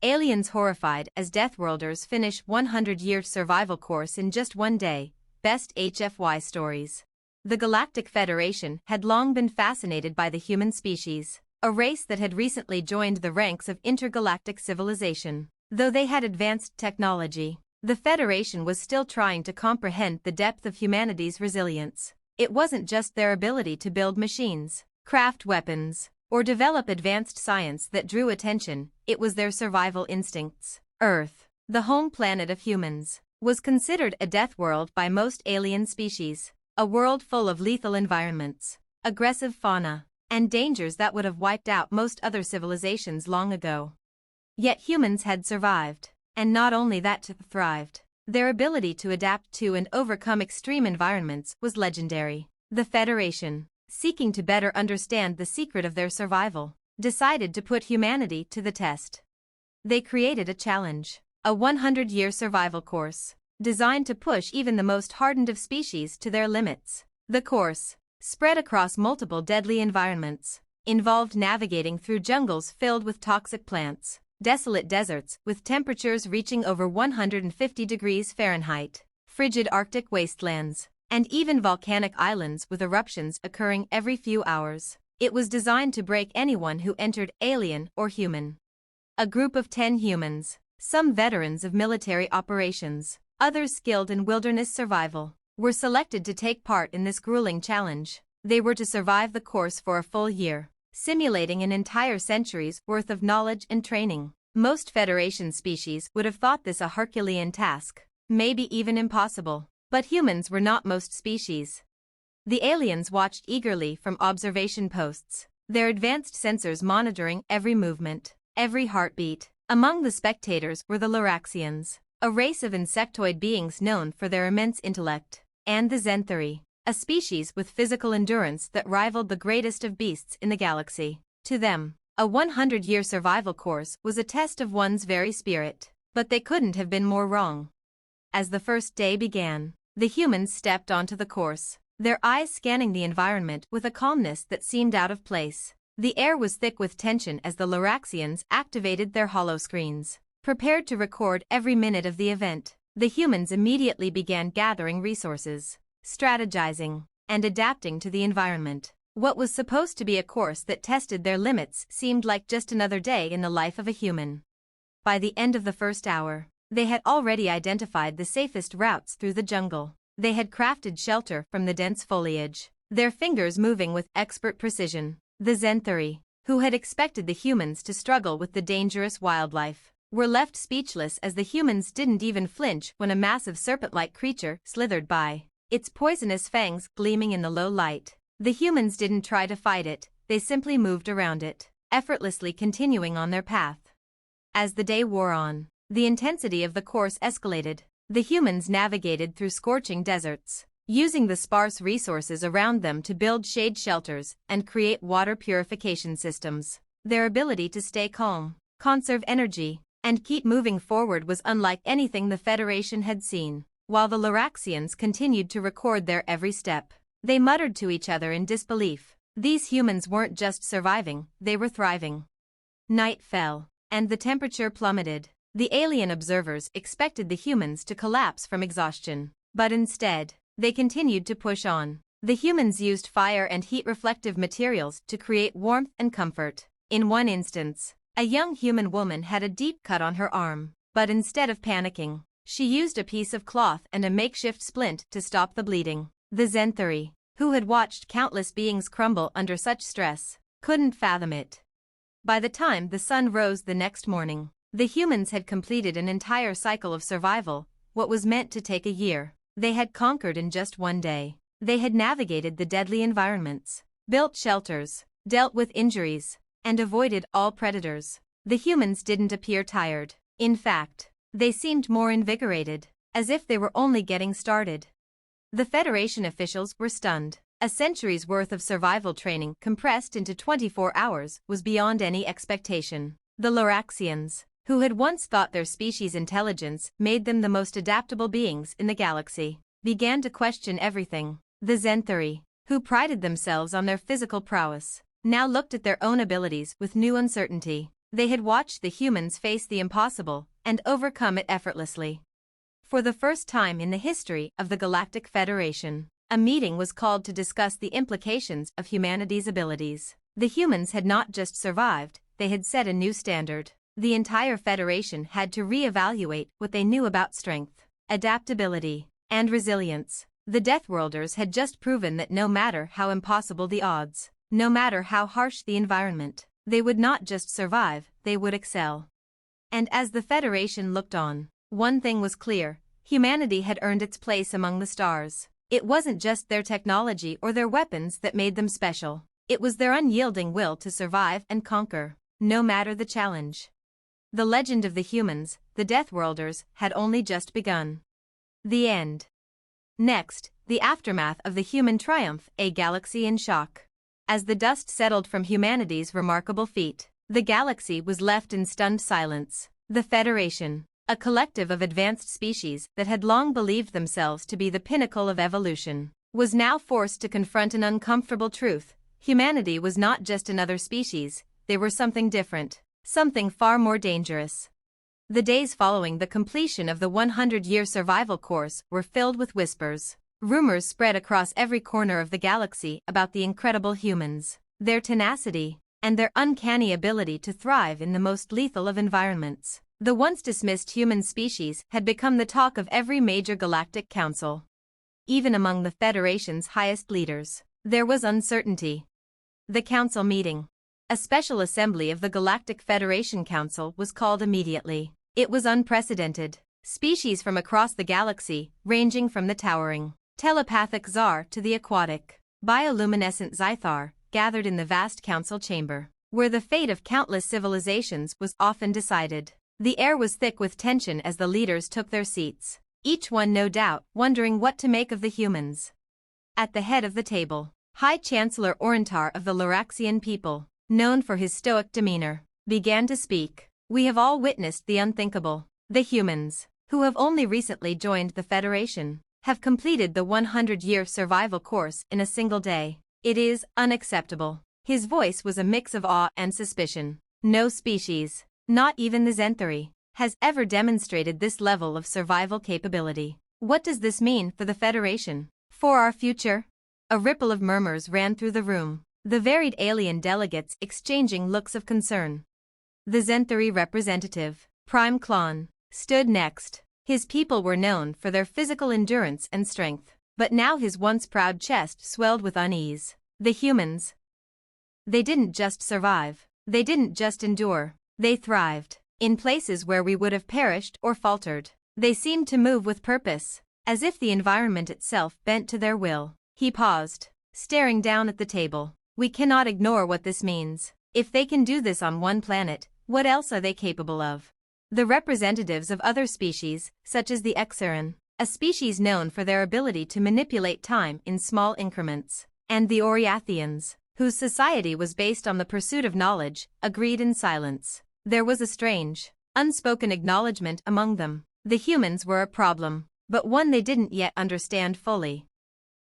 Aliens horrified as Deathworlders finish 100-year survival course in just one day. Best HFY stories. The Galactic Federation had long been fascinated by the human species, a race that had recently joined the ranks of intergalactic civilization. Though they had advanced technology, the Federation was still trying to comprehend the depth of humanity's resilience. It wasn't just their ability to build machines, craft weapons, or develop advanced science that drew attention, it was their survival instincts. Earth, the home planet of humans, was considered a death world by most alien species, a world full of lethal environments, aggressive fauna, and dangers that would have wiped out most other civilizations long ago. Yet humans had survived, and not only that, thrived. Their ability to adapt to and overcome extreme environments was legendary. The Federation, seeking to better understand the secret of their survival, decided to put humanity to the test. They created a challenge, a 100-year survival course, designed to push even the most hardened of species to their limits. The course, spread across multiple deadly environments, involved navigating through jungles filled with toxic plants, desolate deserts with temperatures reaching over 150 degrees Fahrenheit, frigid Arctic wastelands, and even volcanic islands with eruptions occurring every few hours. It was designed to break anyone who entered, alien or human. A group of 10 humans, some veterans of military operations, others skilled in wilderness survival, were selected to take part in this grueling challenge. They were to survive the course for a full year, simulating an entire century's worth of knowledge and training. Most Federation species would have thought this a Herculean task, maybe even impossible. But humans were not most species. The aliens watched eagerly from observation posts, their advanced sensors monitoring every movement, every heartbeat. Among the spectators were the Loraxians, a race of insectoid beings known for their immense intellect, and the Zenthari, a species with physical endurance that rivaled the greatest of beasts in the galaxy. To them, a 100-year survival course was a test of one's very spirit, but they couldn't have been more wrong. As the first day began, the humans stepped onto the course, their eyes scanning the environment with a calmness that seemed out of place. The air was thick with tension as the Loraxians activated their holoscreens, prepared to record every minute of the event. The humans immediately began gathering resources, strategizing, and adapting to the environment. What was supposed to be a course that tested their limits seemed like just another day in the life of a human. By the end of the first hour, they had already identified the safest routes through the jungle. They had crafted shelter from the dense foliage, their fingers moving with expert precision. The Zenthari, who had expected the humans to struggle with the dangerous wildlife, were left speechless as the humans didn't even flinch when a massive serpent-like creature slithered by, its poisonous fangs gleaming in the low light. The humans didn't try to fight it, they simply moved around it, effortlessly continuing on their path. As the day wore on, the intensity of the course escalated. The humans navigated through scorching deserts, using the sparse resources around them to build shade shelters and create water purification systems. Their ability to stay calm, conserve energy, and keep moving forward was unlike anything the Federation had seen. While the Loraxians continued to record their every step, they muttered to each other in disbelief. These humans weren't just surviving, they were thriving. Night fell, and the temperature plummeted. The alien observers expected the humans to collapse from exhaustion, but instead, they continued to push on. The humans used fire and heat-reflective materials to create warmth and comfort. In one instance, a young human woman had a deep cut on her arm, but instead of panicking, she used a piece of cloth and a makeshift splint to stop the bleeding. The Zenthari, who had watched countless beings crumble under such stress, couldn't fathom it. By the time the sun rose the next morning, the humans had completed an entire cycle of survival, what was meant to take a year. They had conquered in just one day. They had navigated the deadly environments, built shelters, dealt with injuries, and avoided all predators. The humans didn't appear tired. In fact, they seemed more invigorated, as if they were only getting started. The Federation officials were stunned. A century's worth of survival training compressed into 24 hours was beyond any expectation. The Loraxians, who had once thought their species' intelligence made them the most adaptable beings in the galaxy, began to question everything. The Zenthari, who prided themselves on their physical prowess, now looked at their own abilities with new uncertainty. They had watched the humans face the impossible and overcome it effortlessly. For the first time in the history of the Galactic Federation, a meeting was called to discuss the implications of humanity's abilities. The humans had not just survived, they had set a new standard. The entire Federation had to re-evaluate what they knew about strength, adaptability, and resilience. The Deathworlders had just proven that no matter how impossible the odds, no matter how harsh the environment, they would not just survive, they would excel. And as the Federation looked on, one thing was clear: humanity had earned its place among the stars. It wasn't just their technology or their weapons that made them special. It was their unyielding will to survive and conquer, no matter the challenge. The legend of the humans, the Deathworlders, had only just begun. The end. Next, the aftermath of the human triumph, a galaxy in shock. As the dust settled from humanity's remarkable feat, the galaxy was left in stunned silence. The Federation, a collective of advanced species that had long believed themselves to be the pinnacle of evolution, was now forced to confront an uncomfortable truth: humanity was not just another species, they were something different, something far more dangerous. The days following the completion of the 100-year survival course were filled with whispers. Rumors spread across every corner of the galaxy about the incredible humans, their tenacity, and their uncanny ability to thrive in the most lethal of environments. The once dismissed human species had become the talk of every major galactic council. Even among the Federation's highest leaders, there was uncertainty. The council meeting. A special assembly of the Galactic Federation Council was called immediately. It was unprecedented. Species from across the galaxy, ranging from the towering, telepathic Tsar to the aquatic, bioluminescent Zythar, gathered in the vast council chamber, where the fate of countless civilizations was often decided. The air was thick with tension as the leaders took their seats, each one no doubt wondering what to make of the humans. At the head of the table, High Chancellor Orentar of the Loraxian people, known for his stoic demeanor, began to speak. We have all witnessed the unthinkable. The humans, who have only recently joined the Federation, have completed the 100-year survival course in a single day. It is unacceptable. His voice was a mix of awe and suspicion. No species, not even the Zenthari, has ever demonstrated this level of survival capability. What does this mean for the Federation? For our future? A ripple of murmurs ran through the room, the varied alien delegates exchanging looks of concern. The Zenthari representative, Prime Klon, stood next. His people were known for their physical endurance and strength, but now his once proud chest swelled with unease. The humans. They didn't just survive. They didn't just endure. They thrived. In places where we would have perished or faltered, they seemed to move with purpose, as if the environment itself bent to their will. He paused, staring down at the table. We cannot ignore what this means. If they can do this on one planet, what else are they capable of? The representatives of other species, such as the Exaran, a species known for their ability to manipulate time in small increments, and the Oriathians, whose society was based on the pursuit of knowledge, agreed in silence. There was a strange, unspoken acknowledgement among them. The humans were a problem, but one they didn't yet understand fully.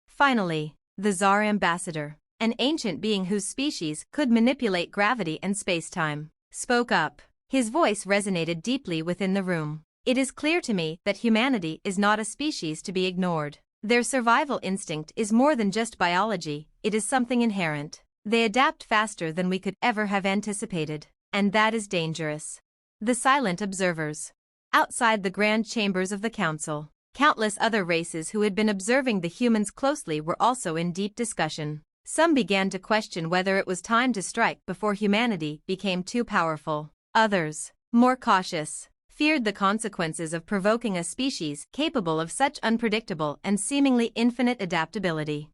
Finally, the Tsar ambassador, an ancient being whose species could manipulate gravity and space-time, spoke up. His voice resonated deeply within the room. It is clear to me that humanity is not a species to be ignored. Their survival instinct is more than just biology, it is something inherent. They adapt faster than we could ever have anticipated, and that is dangerous. The silent observers. Outside the grand chambers of the council, countless other races who had been observing the humans closely were also in deep discussion. Some began to question whether it was time to strike before humanity became too powerful. Others, more cautious, feared the consequences of provoking a species capable of such unpredictable and seemingly infinite adaptability.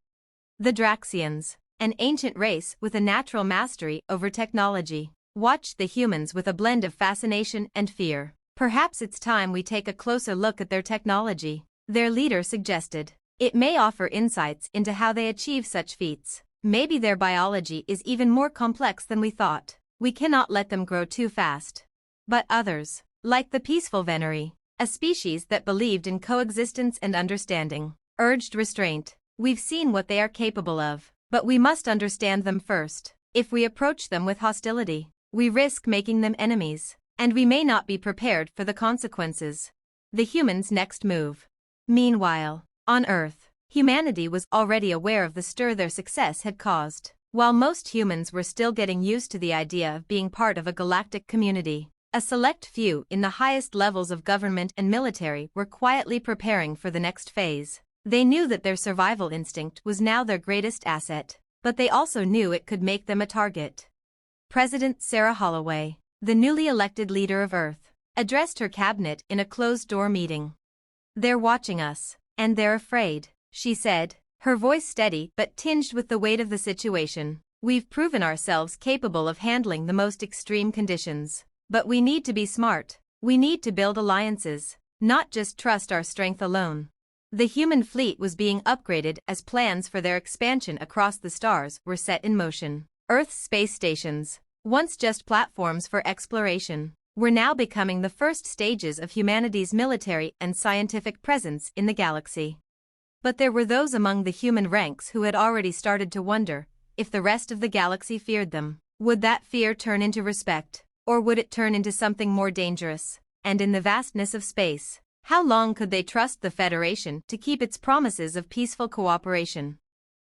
The Draxians, an ancient race with a natural mastery over technology, watched the humans with a blend of fascination and fear. Perhaps it's time we take a closer look at their technology, their leader suggested. It may offer insights into how they achieve such feats. Maybe their biology is even more complex than we thought. We cannot let them grow too fast. But others, like the peaceful Venari, a species that believed in coexistence and understanding, urged restraint. We've seen what they are capable of, but we must understand them first. If we approach them with hostility, we risk making them enemies, and we may not be prepared for the consequences. The humans' next move. Meanwhile, on Earth, humanity was already aware of the stir their success had caused. While most humans were still getting used to the idea of being part of a galactic community, a select few in the highest levels of government and military were quietly preparing for the next phase. They knew that their survival instinct was now their greatest asset, but they also knew it could make them a target. President Sarah Holloway, the newly elected leader of Earth, addressed her cabinet in a closed-door meeting. "They're watching us, and they're afraid," she said, her voice steady but tinged with the weight of the situation. "We've proven ourselves capable of handling the most extreme conditions. But we need to be smart. We need to build alliances, not just trust our strength alone." The human fleet was being upgraded as plans for their expansion across the stars were set in motion. Earth's space stations, once just platforms for exploration, were now becoming the first stages of humanity's military and scientific presence in the galaxy. But there were those among the human ranks who had already started to wonder if the rest of the galaxy feared them. Would that fear turn into respect, or would it turn into something more dangerous? And in the vastness of space, how long could they trust the Federation to keep its promises of peaceful cooperation?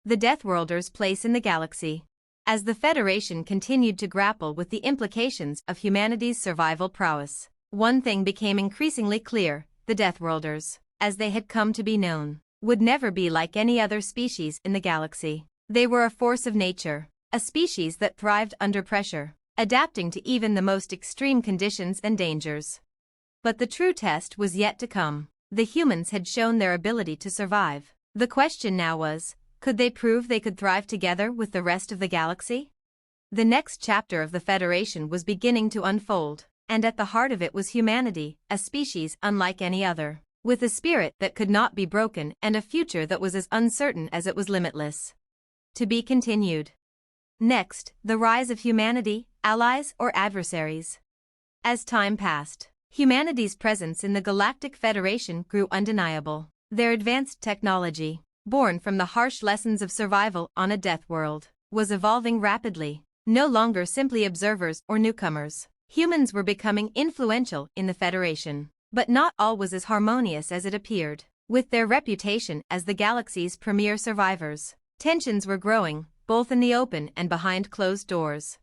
The Deathworlders' place in the galaxy. As the Federation continued to grapple with the implications of humanity's survival prowess, one thing became increasingly clear: the Deathworlders, as they had come to be known, would never be like any other species in the galaxy. They were a force of nature, a species that thrived under pressure, adapting to even the most extreme conditions and dangers. But the true test was yet to come. The humans had shown their ability to survive. The question now was, could they prove they could thrive together with the rest of the galaxy? The next chapter of the Federation was beginning to unfold, and at the heart of it was humanity, a species unlike any other, with a spirit that could not be broken and a future that was as uncertain as it was limitless. To be continued. Next, the rise of humanity, allies or adversaries. As time passed, humanity's presence in the Galactic Federation grew undeniable. Their advanced technology, born from the harsh lessons of survival on a death world, was evolving rapidly. No longer simply observers or newcomers, humans were becoming influential in the Federation. But not all was as harmonious as it appeared. With their reputation as the galaxy's premier survivors, tensions were growing, both in the open and behind closed doors.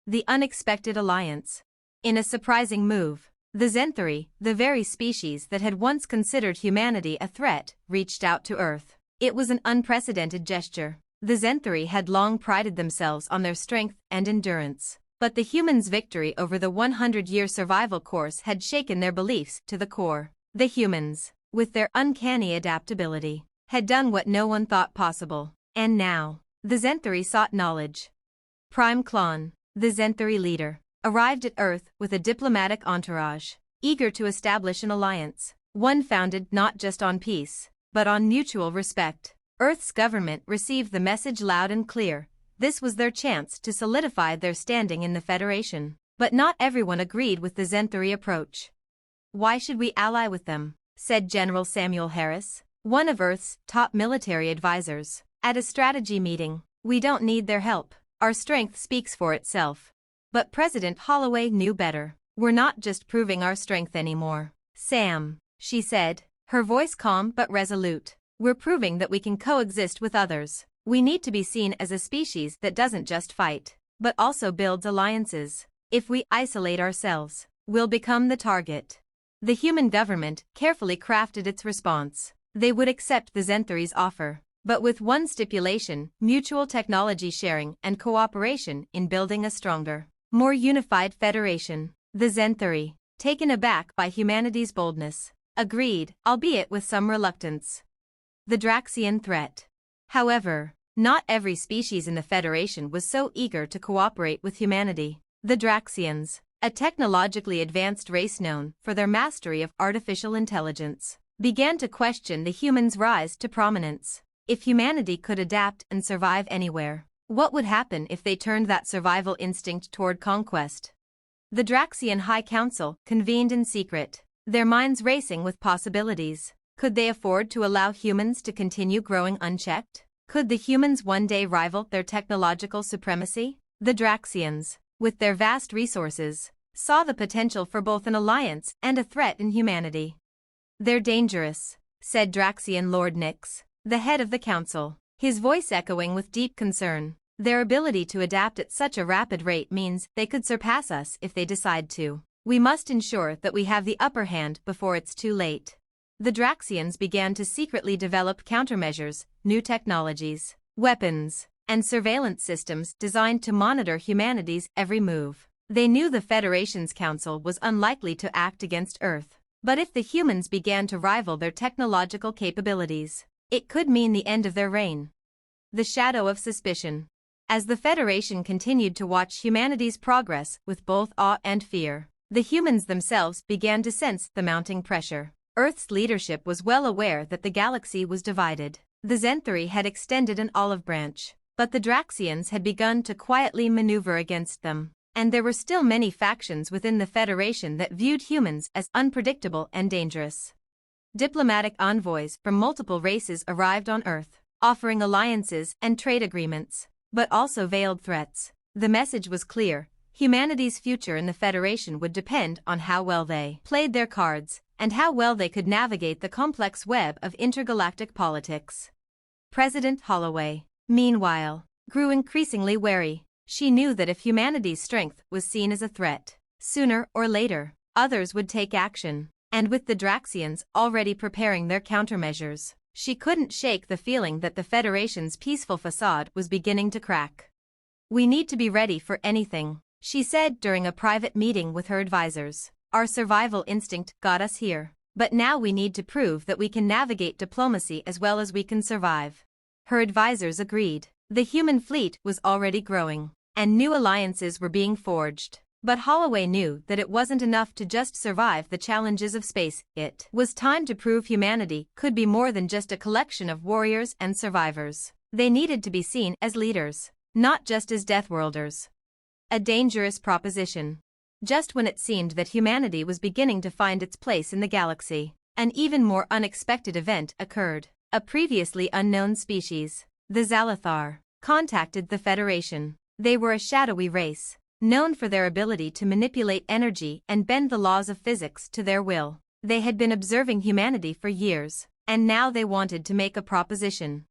The unexpected alliance. In a surprising move, the Zenthari, the very species that had once considered humanity a threat, reached out to Earth. It was an unprecedented gesture. The Zenthari had long prided themselves on their strength and endurance, but the humans' victory over the 100-year survival course had shaken their beliefs to the core. The humans, with their uncanny adaptability, had done what no one thought possible. And now, the Zenthari sought knowledge. Prime Klon, the Zenthari leader, arrived at Earth with a diplomatic entourage, eager to establish an alliance, one founded not just on peace, but on mutual respect. Earth's government received the message loud and clear. This was their chance to solidify their standing in the Federation. But not everyone agreed with the Zenthari approach. "Why should we ally with them?" said General Samuel Harris, one of Earth's top military advisors, at a strategy meeting. "We don't need their help. Our strength speaks for itself." But President Holloway knew better. "We're not just proving our strength anymore, Sam," she said, her voice calm but resolute. "We're proving that we can coexist with others. We need to be seen as a species that doesn't just fight, but also builds alliances. If we isolate ourselves, we'll become the target." The human government carefully crafted its response. They would accept the Zenthari's offer, but with one stipulation: mutual technology sharing and cooperation in building a stronger, more unified federation. The Zenthari, taken aback by humanity's boldness, agreed, albeit with some reluctance. The Draxian threat. However, not every species in the Federation was so eager to cooperate with humanity. The Draxians, a technologically advanced race known for their mastery of artificial intelligence, began to question the humans' rise to prominence. If humanity could adapt and survive anywhere, what would happen if they turned that survival instinct toward conquest? The Draxian High Council convened in secret, their minds racing with possibilities. Could they afford to allow humans to continue growing unchecked? Could the humans one day rival their technological supremacy? The Draxians, with their vast resources, saw the potential for both an alliance and a threat in humanity. "They're dangerous," said Draxian Lord Nyx, the head of the council, his voice echoing with deep concern. "Their ability to adapt at such a rapid rate means they could surpass us if they decide to. We must ensure that we have the upper hand before it's too late." The Draxians began to secretly develop countermeasures, new technologies, weapons, and surveillance systems designed to monitor humanity's every move. They knew the Federation's council was unlikely to act against Earth, but if the humans began to rival their technological capabilities, it could mean the end of their reign. The shadow of suspicion. As the Federation continued to watch humanity's progress with both awe and fear, the humans themselves began to sense the mounting pressure. Earth's leadership was well aware that the galaxy was divided. The Zenthari had extended an olive branch, but the Draxians had begun to quietly maneuver against them, and there were still many factions within the Federation that viewed humans as unpredictable and dangerous. Diplomatic envoys from multiple races arrived on Earth, offering alliances and trade agreements, but also veiled threats. The message was clear: humanity's future in the Federation would depend on how well they played their cards, and how well they could navigate the complex web of intergalactic politics. President Holloway, meanwhile, grew increasingly wary. She knew that if humanity's strength was seen as a threat, sooner or later, others would take action, and with the Draxians already preparing their countermeasures, she couldn't shake the feeling that the Federation's peaceful facade was beginning to crack. "We need to be ready for anything," she said during a private meeting with her advisors. "Our survival instinct got us here, but now we need to prove that we can navigate diplomacy as well as we can survive." Her advisors agreed. The human fleet was already growing, and new alliances were being forged. But Holloway knew that it wasn't enough to just survive the challenges of space. It was time to prove humanity could be more than just a collection of warriors and survivors. They needed to be seen as leaders, not just as Deathworlders. A dangerous proposition. Just when it seemed that humanity was beginning to find its place in the galaxy, an even more unexpected event occurred. A previously unknown species, the Zalathar, contacted the Federation. They were a shadowy race, known for their ability to manipulate energy and bend the laws of physics to their will. They had been observing humanity for years, and now they wanted to make a proposition.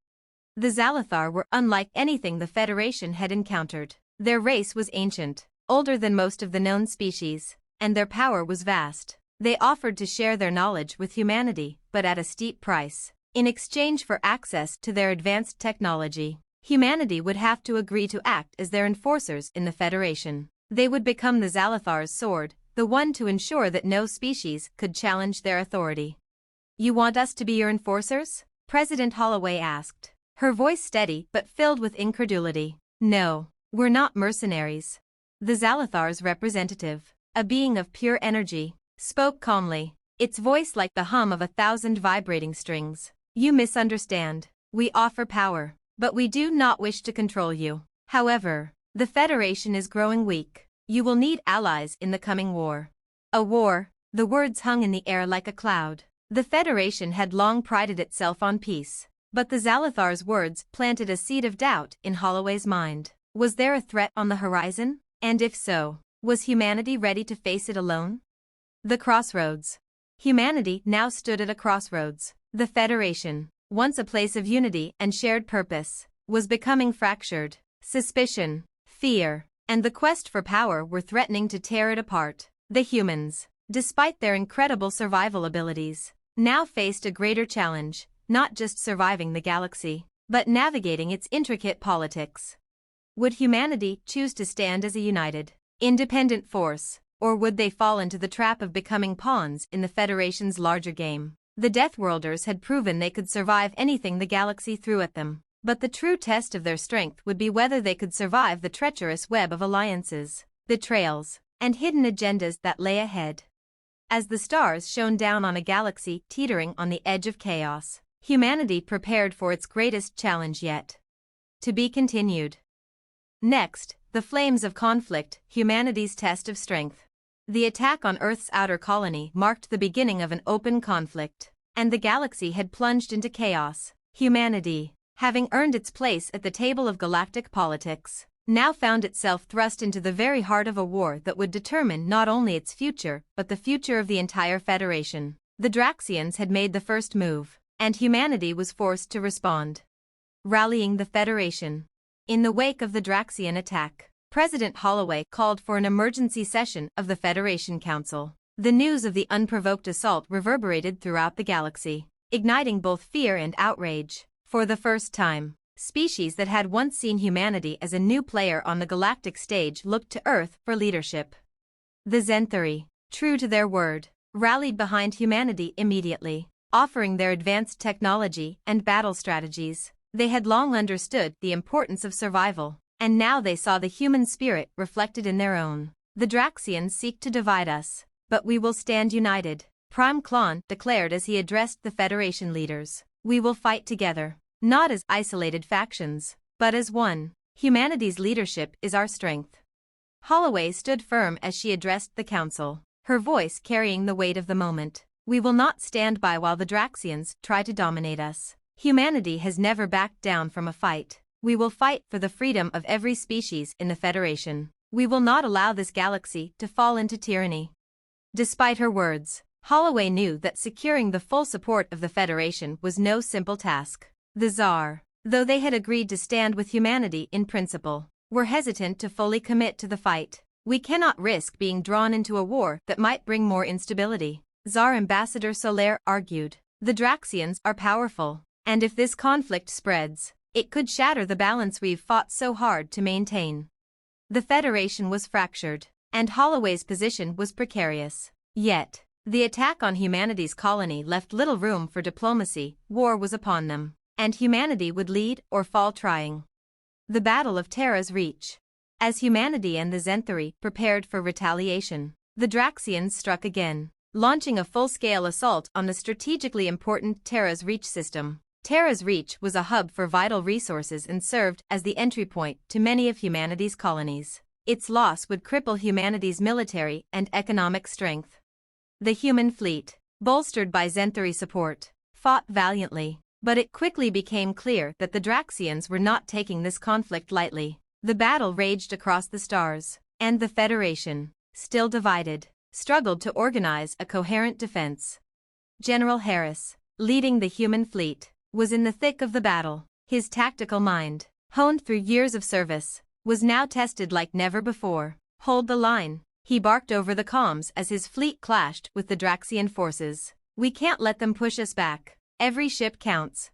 The Zalathar were unlike anything the Federation had encountered. Their race was ancient, older than most of the known species, and their power was vast. They offered to share their knowledge with humanity, but at a steep price. In exchange for access to their advanced technology, humanity would have to agree to act as their enforcers in the Federation. They would become the Zalathar's sword, the one to ensure that no species could challenge their authority. "You want us to be your enforcers?" President Holloway asked, her voice steady but filled with incredulity. "No, we're not mercenaries." The Zalathar's representative, a being of pure energy, spoke calmly, its voice like the hum of 1,000 vibrating strings. "You misunderstand. We offer power, but we do not wish to control you. However, the Federation is growing weak. You will need allies in the coming war." A war, the words hung in the air like a cloud. The Federation had long prided itself on peace, but the Zalathar's words planted a seed of doubt in Holloway's mind. Was there a threat on the horizon? And if so, was humanity ready to face it alone? The crossroads. Humanity now stood at a crossroads. The Federation, once a place of unity and shared purpose, was becoming fractured. Suspicion, fear, and the quest for power were threatening to tear it apart. The humans, despite their incredible survival abilities, now faced a greater challenge, not just surviving the galaxy, but navigating its intricate politics. Would humanity choose to stand as a united, independent force, or would they fall into the trap of becoming pawns in the Federation's larger game? The Deathworlders had proven they could survive anything the galaxy threw at them, but the true test of their strength would be whether they could survive the treacherous web of alliances, betrayals, and hidden agendas that lay ahead. As the stars shone down on a galaxy teetering on the edge of chaos, humanity prepared for its greatest challenge yet. To be continued. Next, the flames of conflict, humanity's test of strength. The attack on Earth's outer colony marked the beginning of an open conflict, and the galaxy had plunged into chaos. Humanity, having earned its place at the table of galactic politics, now found itself thrust into the very heart of a war that would determine not only its future but the future of the entire Federation. The Draxians had made the first move, and humanity was forced to respond. Rallying the Federation. In the wake of the Draxian attack, President Holloway called for an emergency session of the Federation Council. The news of the unprovoked assault reverberated throughout the galaxy, igniting both fear and outrage. For the first time, species that had once seen humanity as a new player on the galactic stage looked to Earth for leadership. The Zenthari, true to their word, rallied behind humanity immediately, offering their advanced technology and battle strategies. They had long understood the importance of survival, and now they saw the human spirit reflected in their own. The Draxians seek to divide us, but we will stand united, Prime Klon declared as he addressed the Federation leaders. We will fight together, not as isolated factions, but as one. Humanity's leadership is our strength. Holloway stood firm as she addressed the council, her voice carrying the weight of the moment. We will not stand by while the Draxians try to dominate us. Humanity has never backed down from a fight. We will fight for the freedom of every species in the Federation. We will not allow this galaxy to fall into tyranny. Despite her words, Holloway knew that securing the full support of the Federation was no simple task. The Tsar, though they had agreed to stand with humanity in principle, were hesitant to fully commit to the fight. We cannot risk being drawn into a war that might bring more instability, Tsar Ambassador Solaire argued. The Draxians are powerful, and if this conflict spreads, it could shatter the balance we've fought so hard to maintain. The Federation was fractured, and Holloway's position was precarious. Yet, the attack on humanity's colony left little room for diplomacy. War was upon them, and humanity would lead or fall trying. The Battle of Terra's Reach. As humanity and the Zenthari prepared for retaliation, the Draxians struck again, launching a full-scale assault on the strategically important Terra's Reach system. Terra's Reach was a hub for vital resources and served as the entry point to many of humanity's colonies. Its loss would cripple humanity's military and economic strength. The human fleet, bolstered by Zenthari support, fought valiantly, but it quickly became clear that the Draxians were not taking this conflict lightly. The battle raged across the stars, and the Federation, still divided, struggled to organize a coherent defense. General Harris, leading the human fleet, was in the thick of the battle. His tactical mind, honed through years of service, was now tested like never before. Hold the line, he barked over the comms as his fleet clashed with the Draxian forces. We can't let them push us back. Every ship counts.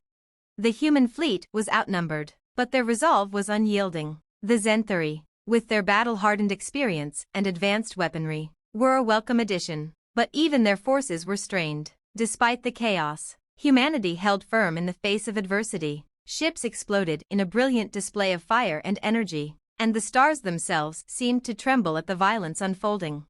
The human fleet was outnumbered, but their resolve was unyielding. The Zenthari, with their battle-hardened experience and advanced weaponry, were a welcome addition, but even their forces were strained. Despite the chaos, humanity held firm in the face of adversity. Ships exploded in a brilliant display of fire and energy, and the stars themselves seemed to tremble at the violence unfolding.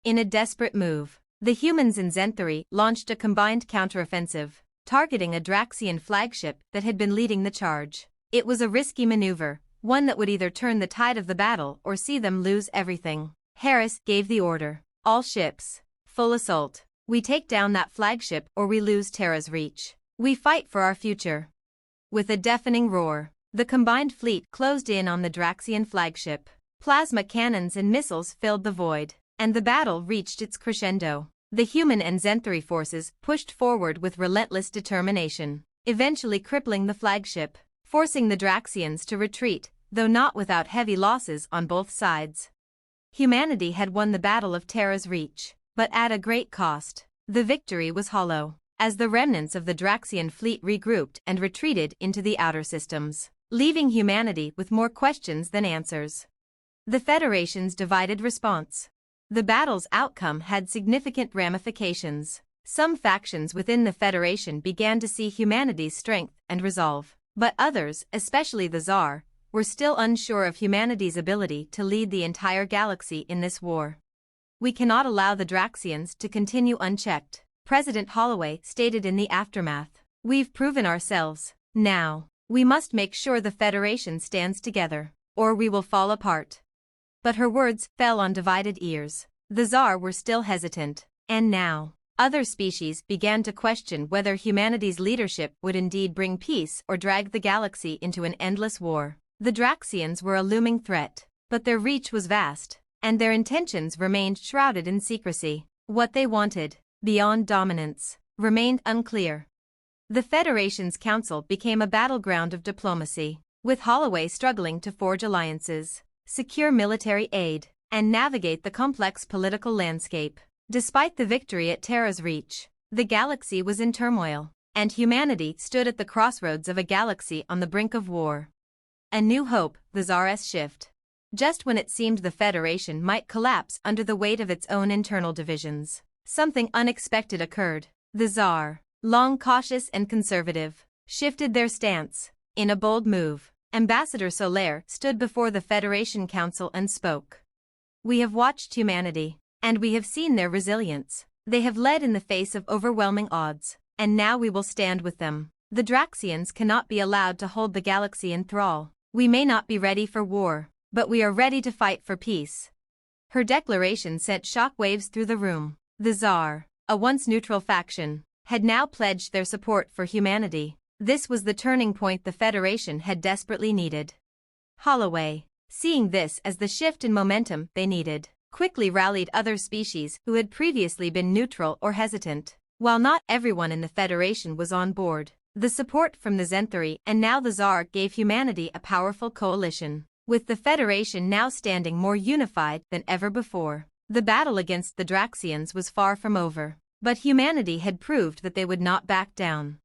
In a desperate move, the humans in Zenthari launched a combined counteroffensive, targeting a Draxian flagship that had been leading the charge. It was a risky maneuver, one that would either turn the tide of the battle or see them lose everything. Harris gave the order. All ships, full assault. We take down that flagship or we lose Terra's Reach. We fight for our future. With a deafening roar, the combined fleet closed in on the Draxian flagship. Plasma cannons and missiles filled the void, and the battle reached its crescendo. The human and Zenthari forces pushed forward with relentless determination, eventually crippling the flagship, forcing the Draxians to retreat, though not without heavy losses on both sides. Humanity had won the Battle of Terra's Reach, but at a great cost. The victory was hollow, as the remnants of the Draxian fleet regrouped and retreated into the outer systems, leaving humanity with more questions than answers. The Federation's divided response. The battle's outcome had significant ramifications. Some factions within the Federation began to see humanity's strength and resolve, but others, especially the Tsar, were still unsure of humanity's ability to lead the entire galaxy in this war. We cannot allow the Draxians to continue unchecked, President Holloway stated in the aftermath. We've proven ourselves. Now, we must make sure the Federation stands together, or we will fall apart. But her words fell on divided ears. The Tsar were still hesitant, and now, other species began to question whether humanity's leadership would indeed bring peace or drag the galaxy into an endless war. The Draxians were a looming threat, but their reach was vast, and their intentions remained shrouded in secrecy. What they wanted, beyond dominance, remained unclear. The Federation's council became a battleground of diplomacy, with Holloway struggling to forge alliances, secure military aid, and navigate the complex political landscape. Despite the victory at Terra's reach, the galaxy was in turmoil, and humanity stood at the crossroads of a galaxy on the brink of war. A new hope, the Tsar's shift. Just when it seemed the Federation might collapse under the weight of its own internal divisions, something unexpected occurred. The Tsar, long cautious and conservative, shifted their stance. In a bold move, Ambassador Solaire stood before the Federation Council and spoke. "We have watched humanity, and we have seen their resilience. They have led in the face of overwhelming odds, and now we will stand with them. The Draxians cannot be allowed to hold the galaxy in thrall. We may not be ready for war, but we are ready to fight for peace." Her declaration sent shockwaves through the room. The Tsar, a once neutral faction, had now pledged their support for humanity. This was the turning point the Federation had desperately needed. Holloway, seeing this as the shift in momentum they needed, quickly rallied other species who had previously been neutral or hesitant. While not everyone in the Federation was on board, the support from the Zenthari and now the Tsar gave humanity a powerful coalition. With the Federation now standing more unified than ever before, the battle against the Draxians was far from over. But humanity had proved that they would not back down.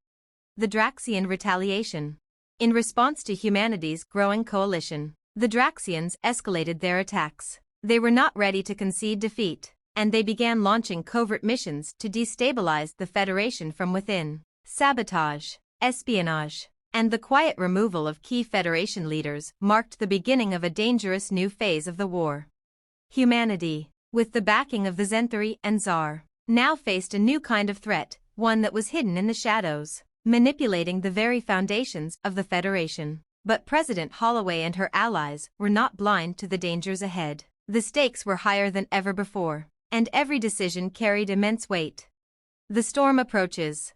The Draxian retaliation. In response to humanity's growing coalition, the Draxians escalated their attacks. They were not ready to concede defeat, and they began launching covert missions to destabilize the Federation from within. Sabotage, espionage, and the quiet removal of key Federation leaders marked the beginning of a dangerous new phase of the war. Humanity, with the backing of the Zenthari and Tsar, now faced a new kind of threat, one that was hidden in the shadows, manipulating the very foundations of the Federation. But President Holloway and her allies were not blind to the dangers ahead. The stakes were higher than ever before, and every decision carried immense weight. The storm approaches.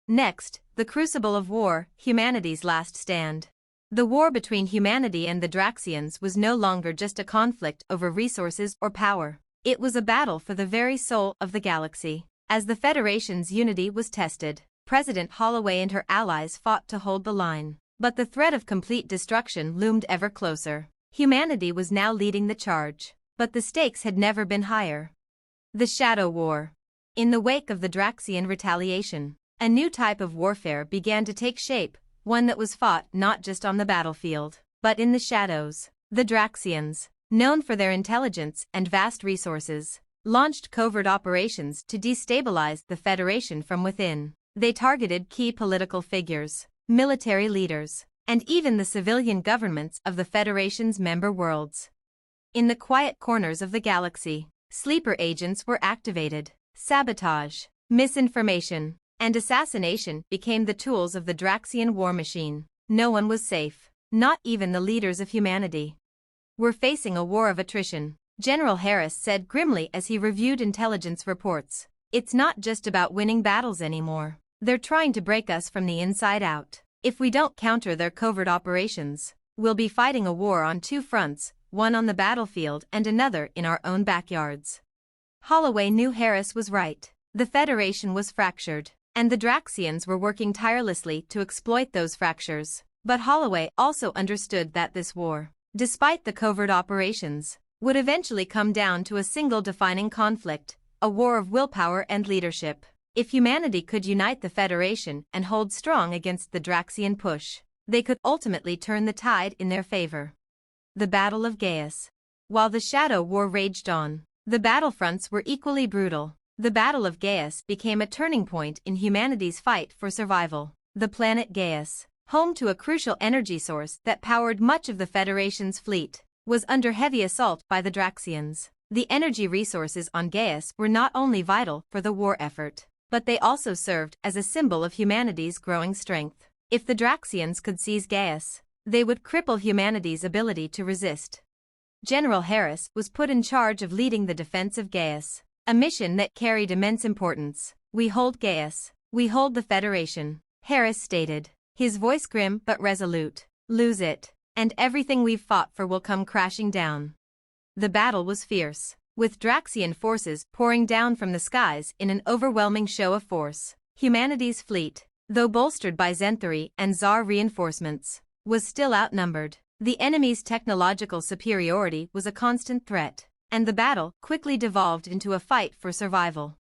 Next, the crucible of war, humanity's last stand. The war between humanity and the Draxians was no longer just a conflict over resources or power. It was a battle for the very soul of the galaxy. As the Federation's unity was tested, President Holloway and her allies fought to hold the line. But the threat of complete destruction loomed ever closer. Humanity was now leading the charge, but the stakes had never been higher. The Shadow War. In the wake of the Draxian retaliation, a new type of warfare began to take shape, one that was fought not just on the battlefield, but in the shadows. The Draxians, known for their intelligence and vast resources, launched covert operations to destabilize the Federation from within. They targeted key political figures, military leaders, and even the civilian governments of the Federation's member worlds. In the quiet corners of the galaxy, sleeper agents were activated. Sabotage, misinformation, and assassination became the tools of the Draxian war machine. No one was safe, not even the leaders of humanity. "We're facing a war of attrition," General Harris said grimly as he reviewed intelligence reports. "It's not just about winning battles anymore. They're trying to break us from the inside out. If we don't counter their covert operations, we'll be fighting a war on two fronts, one on the battlefield and another in our own backyards." Holloway knew Harris was right. The Federation was fractured, and the Draxians were working tirelessly to exploit those fractures. But Holloway also understood that this war, despite the covert operations, would eventually come down to a single defining conflict, a war of willpower and leadership. If humanity could unite the Federation and hold strong against the Draxian push, they could ultimately turn the tide in their favor. The Battle of Gaius. While the Shadow War raged on, the battlefronts were equally brutal. The Battle of Gaius became a turning point in humanity's fight for survival. The planet Gaius, home to a crucial energy source that powered much of the Federation's fleet, was under heavy assault by the Draxians. The energy resources on Gaius were not only vital for the war effort, but they also served as a symbol of humanity's growing strength. If the Draxians could seize Gaius, they would cripple humanity's ability to resist. General Harris was put in charge of leading the defense of Gaius, a mission that carried immense importance. "We hold Gaius. We hold the Federation," Harris stated, his voice grim but resolute. "Lose it, and everything we've fought for will come crashing down. The battle was fierce, with Draxian forces pouring down from the skies in an overwhelming show of force. Humanity's fleet, though bolstered by Zenthari and Tsar reinforcements, was still outnumbered. The enemy's technological superiority was a constant threat, and the battle quickly devolved into a fight for survival.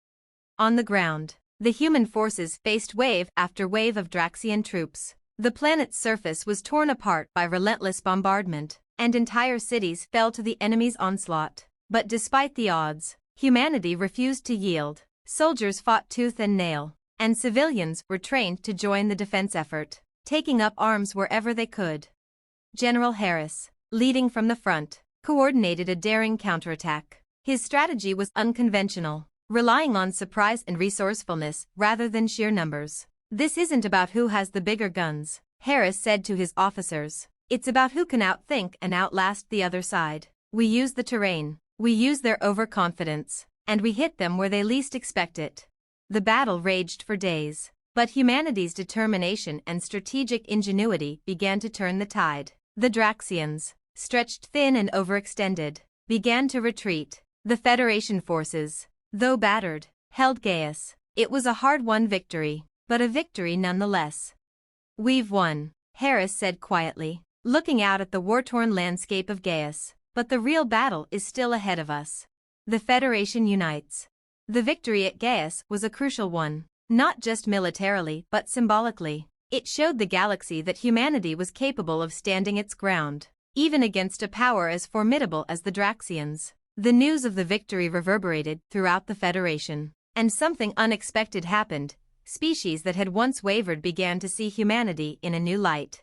On the ground, the human forces faced wave after wave of Draxian troops. The planet's surface was torn apart by relentless bombardment, and entire cities fell to the enemy's onslaught. But despite the odds, humanity refused to yield. Soldiers fought tooth and nail, and civilians were trained to join the defense effort, taking up arms wherever they could. General Harris, leading from the front, coordinated a daring counterattack. His strategy was unconventional, relying on surprise and resourcefulness rather than sheer numbers. "This isn't about who has the bigger guns," Harris said to his officers. "It's about who can outthink and outlast the other side. We use the terrain, we use their overconfidence, and we hit them where they least expect it." The battle raged for days, but humanity's determination and strategic ingenuity began to turn the tide. The Draxians, stretched thin and overextended, began to retreat. The Federation forces, though battered, held Gaius. It was a hard-won victory, but a victory nonetheless. "We've won," Harris said quietly, looking out at the war-torn landscape of Gaius. "But the real battle is still ahead of us." The Federation unites. The victory at Gaius was a crucial one, not just militarily but symbolically. It showed the galaxy that humanity was capable of standing its ground, even against a power as formidable as the Draxians. The news of the victory reverberated throughout the Federation, and something unexpected happened. Species that had once wavered began to see humanity in a new light.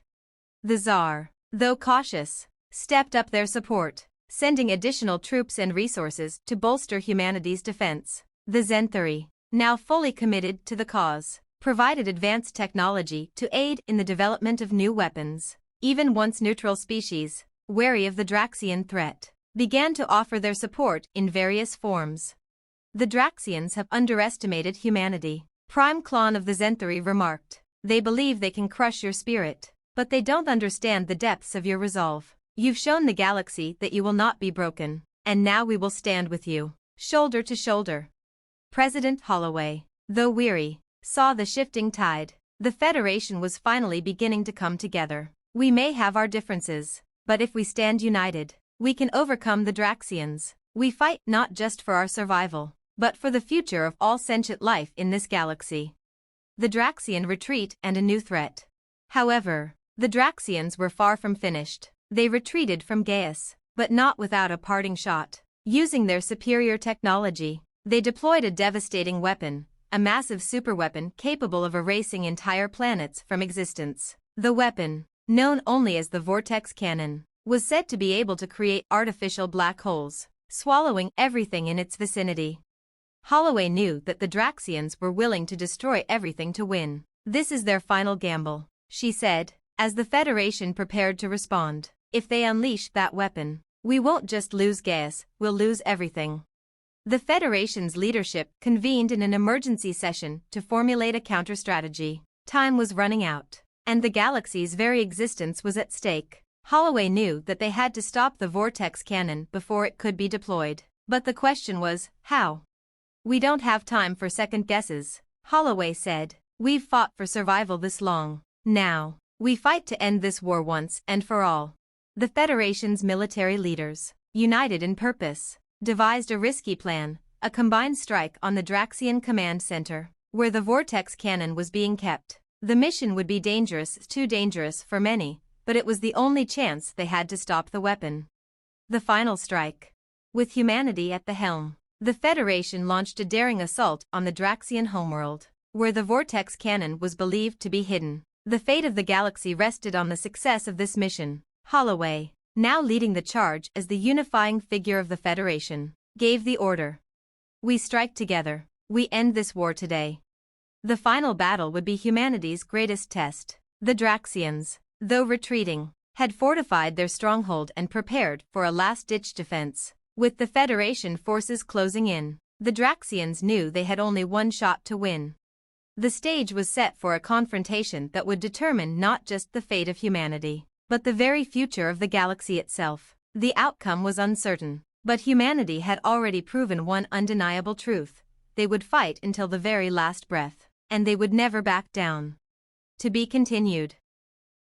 The Tsar, though cautious, stepped up their support, sending additional troops and resources to bolster humanity's defense. The Zenthari, now fully committed to the cause, provided advanced technology to aid in the development of new weapons. Even once neutral species, wary of the Draxian threat, began to offer their support in various forms. "The Draxians have underestimated humanity," Prime Clon of the Zenthari remarked. "They believe they can crush your spirit, but they don't understand the depths of your resolve. You've shown the galaxy that you will not be broken, and now we will stand with you, shoulder to shoulder." President Holloway, though weary, saw the shifting tide. The Federation was finally beginning to come together. "We may have our differences, but if we stand united, we can overcome the Draxians. We fight not just for our survival, but for the future of all sentient life in this galaxy." The Draxian retreat and a new threat. However, the Draxians were far from finished. They retreated from Gaius, but not without a parting shot. Using their superior technology, they deployed a devastating weapon, a massive superweapon capable of erasing entire planets from existence. The weapon, known only as the Vortex Cannon, was said to be able to create artificial black holes, swallowing everything in its vicinity. Holloway knew that the Draxians were willing to destroy everything to win. "This is their final gamble," she said, as the Federation prepared to respond. "If they unleash that weapon, we won't just lose Gaius, we'll lose everything." The Federation's leadership convened in an emergency session to formulate a counter-strategy. Time was running out, and the galaxy's very existence was at stake. Holloway knew that they had to stop the Vortex Cannon before it could be deployed. But the question was, how? "We don't have time for second guesses," Holloway said. "We've fought for survival this long. Now, we fight to end this war once and for all." The Federation's military leaders, united in purpose, devised a risky plan, a combined strike on the Draxian Command Center, where the Vortex Cannon was being kept. The mission would be dangerous, too dangerous for many, but it was the only chance they had to stop the weapon. The final strike. With humanity at the helm, the Federation launched a daring assault on the Draxian homeworld, where the Vortex Cannon was believed to be hidden. The fate of the galaxy rested on the success of this mission. Holloway, now leading the charge as the unifying figure of the Federation, gave the order. "We strike together. We end this war today." The final battle would be humanity's greatest test. The Draxians, though retreating, had fortified their stronghold and prepared for a last-ditch defense. With the Federation forces closing in, the Draxians knew they had only one shot to win. The stage was set for a confrontation that would determine not just the fate of humanity, but the very future of the galaxy itself. The outcome was uncertain, but humanity had already proven one undeniable truth: they would fight until the very last breath, and they would never back down. To be continued.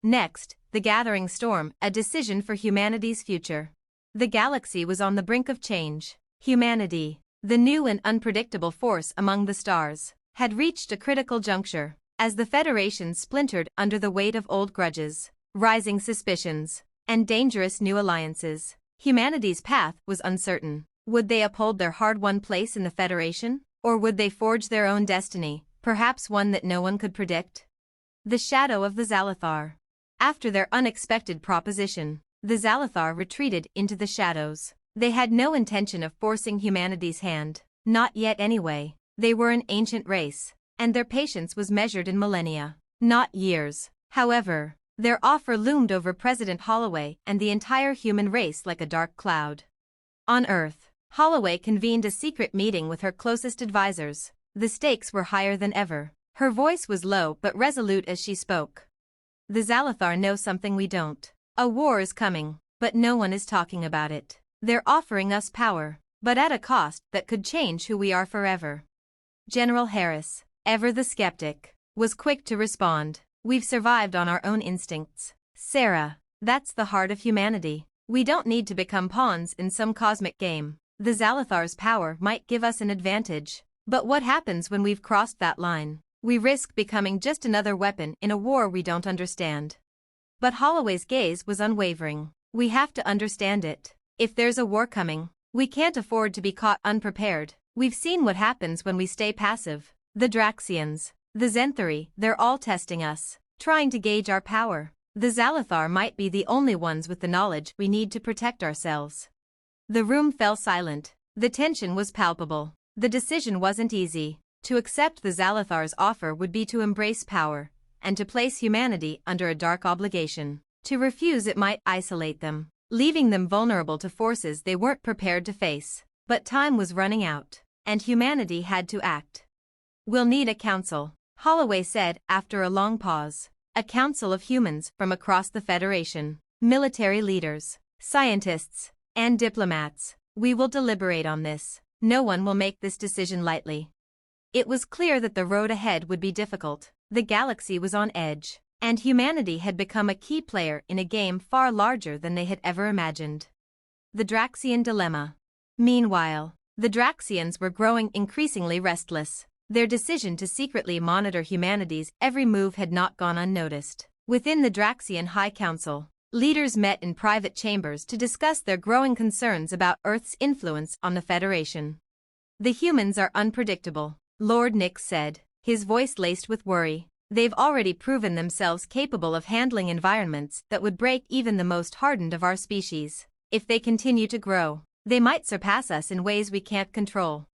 Next, the gathering storm, a decision for humanity's future. The galaxy was on the brink of change. Humanity, the new and unpredictable force among the stars, had reached a critical juncture. As the Federation splintered under the weight of old grudges, rising suspicions, and dangerous new alliances, humanity's path was uncertain. Would they uphold their hard-won place in the Federation, or would they forge their own destiny, perhaps one that no one could predict? The shadow of the Zalathar. After their unexpected proposition, the Zalathar retreated into the shadows. They had no intention of forcing humanity's hand, not yet anyway. They were an ancient race, and their patience was measured in millennia, not years. However, their offer loomed over President Holloway and the entire human race like a dark cloud. On Earth, Holloway convened a secret meeting with her closest advisors. The stakes were higher than ever. Her voice was low but resolute as she spoke. The Zalathar know something we don't. A war is coming, but no one is talking about it. They're offering us power, but at a cost that could change who we are forever. General Harris, ever the skeptic, was quick to respond. We've survived on our own instincts. Sarah, that's the heart of humanity. We don't need to become pawns in some cosmic game. The Zalathar's power might give us an advantage, but what happens when we've crossed that line? We risk becoming just another weapon in a war we don't understand. But Holloway's gaze was unwavering. We have to understand it. If there's a war coming, we can't afford to be caught unprepared. We've seen what happens when we stay passive. The Draxians, the Zenthari, they're all testing us, trying to gauge our power. The Zalathar might be the only ones with the knowledge we need to protect ourselves. The room fell silent. The tension was palpable. The decision wasn't easy. To accept the Zalathar's offer would be to embrace power, and to place humanity under a dark obligation. To refuse it might isolate them, leaving them vulnerable to forces they weren't prepared to face. But time was running out, and humanity had to act. We'll need a council, Holloway said after a long pause. A council of humans from across the Federation, military leaders, scientists, and diplomats. We will deliberate on this. No one will make this decision lightly. It was clear that the road ahead would be difficult. The galaxy was on edge, and humanity had become a key player in a game far larger than they had ever imagined. The Draxian Dilemma. Meanwhile, the Draxians were growing increasingly restless. Their decision to secretly monitor humanity's every move had not gone unnoticed. Within the Draxian High Council, leaders met in private chambers to discuss their growing concerns about Earth's influence on the Federation. The humans are unpredictable, Lord Nix said, his voice laced with worry. They've already proven themselves capable of handling environments that would break even the most hardened of our species. If they continue to grow, they might surpass us in ways we can't control.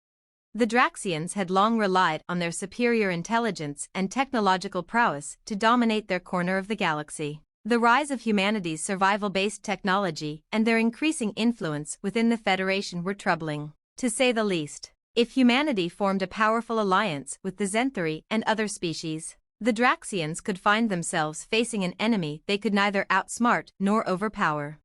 The Draxians had long relied on their superior intelligence and technological prowess to dominate their corner of the galaxy. The rise of humanity's survival-based technology and their increasing influence within the Federation were troubling, to say the least. If humanity formed a powerful alliance with the Zenthari and other species, the Draxians could find themselves facing an enemy they could neither outsmart nor overpower.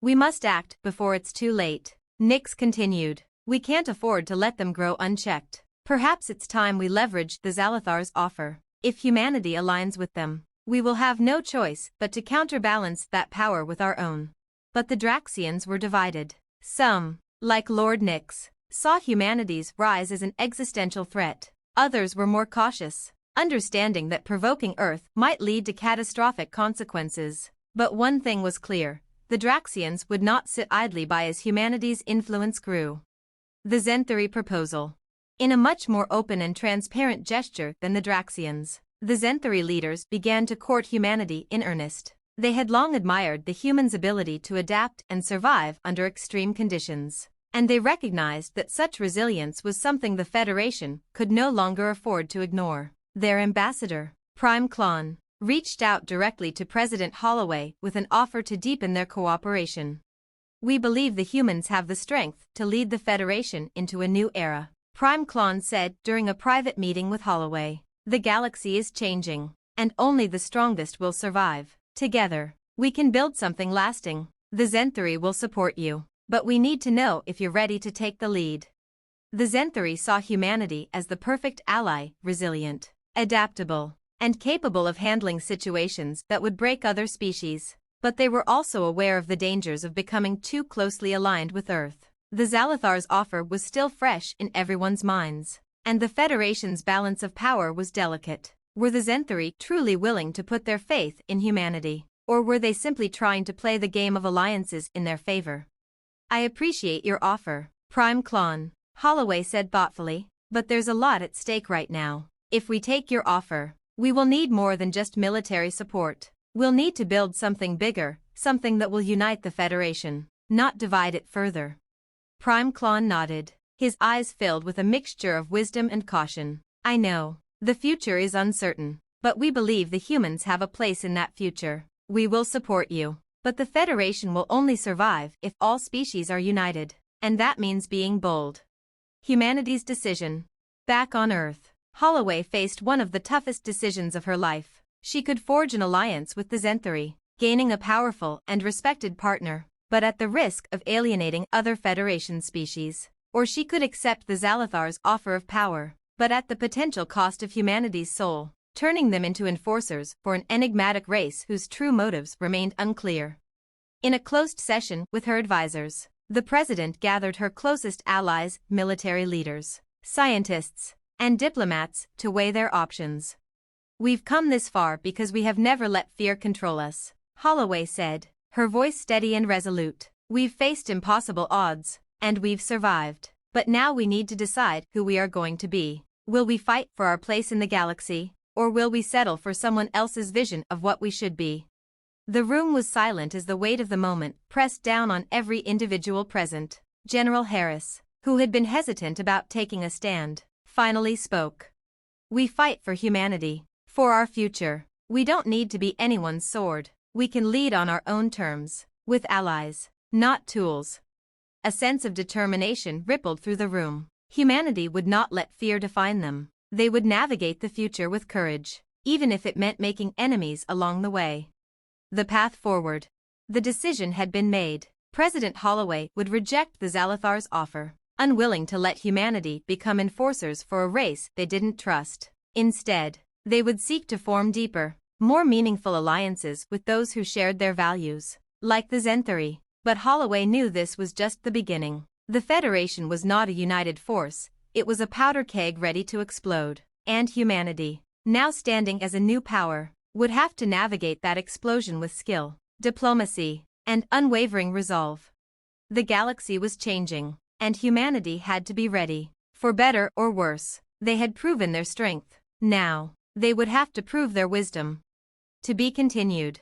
We must act before it's too late, Nix continued. We can't afford to let them grow unchecked. Perhaps it's time we leverage the Zalathar's offer. If humanity aligns with them, we will have no choice but to counterbalance that power with our own. But the Draxians were divided. Some, like Lord Nix, saw humanity's rise as an existential threat. Others were more cautious, understanding that provoking Earth might lead to catastrophic consequences. But one thing was clear: the Draxians would not sit idly by as humanity's influence grew. The Zenthari proposal. In a much more open and transparent gesture than the Draxians, the Zenthari leaders began to court humanity in earnest. They had long admired the humans' ability to adapt and survive under extreme conditions, and they recognized that such resilience was something the Federation could no longer afford to ignore. Their ambassador, Prime Klon, reached out directly to President Holloway with an offer to deepen their cooperation. We believe the humans have the strength to lead the Federation into a new era, Prime Klon said during a private meeting with Holloway. The galaxy is changing, and only the strongest will survive. Together, We can build something lasting. The Zenthari will support you. But we need to know if you're ready to take the lead. The Zenthari saw humanity as the perfect ally, resilient, adaptable, and capable of handling situations that would break other species. But they were also aware of the dangers of becoming too closely aligned with Earth. The Zalothar's offer was still fresh in everyone's minds, and the Federation's balance of power was delicate. Were the Zenthari truly willing to put their faith in humanity, or were they simply trying to play the game of alliances in their favor? I appreciate your offer, Prime Clon, Holloway said thoughtfully, but there's a lot at stake right now. If we take your offer, we will need more than just military support. We'll need to build something bigger, something that will unite the Federation, not divide it further. Prime Clon nodded, his eyes filled with a mixture of wisdom and caution. I know, the future is uncertain, but we believe the humans have a place in that future. We will support you, but the Federation will only survive if all species are united, and that means being bold. Humanity's decision. Back on Earth, Holloway faced one of the toughest decisions of her life. She could forge an alliance with the Zenthari, gaining a powerful and respected partner, but at the risk of alienating other Federation species. Or she could accept the Zalothar's offer of power, but at the potential cost of humanity's soul, turning them into enforcers for an enigmatic race whose true motives remained unclear. In a closed session with her advisors, the President gathered her closest allies, military leaders, scientists, and diplomats to weigh their options. We've come this far because we have never let fear control us, Holloway said, her voice steady and resolute. We've faced impossible odds, and we've survived. But now we need to decide who we are going to be. Will we fight for our place in the galaxy, or will we settle for someone else's vision of what we should be? The room was silent as the weight of the moment pressed down on every individual present. General Harris, who had been hesitant about taking a stand, finally spoke. We fight for humanity, for our future. We don't need to be anyone's sword. We can lead on our own terms, with allies, not tools. A sense of determination rippled through the room. Humanity would not let fear define them. They would navigate the future with courage, even if it meant making enemies along the way. The path forward. The decision had been made. President Holloway would reject the Zalothar's offer, unwilling to let humanity become enforcers for a race they didn't trust. Instead, they would seek to form deeper, more meaningful alliances with those who shared their values, like the Zenthari. But Holloway knew this was just the beginning. The Federation was not a united force, it was a powder keg ready to explode. And humanity, now standing as a new power, would have to navigate that explosion with skill, diplomacy, and unwavering resolve. The galaxy was changing, and humanity had to be ready. For better or worse, they had proven their strength. Now, they would have to prove their wisdom. To be continued.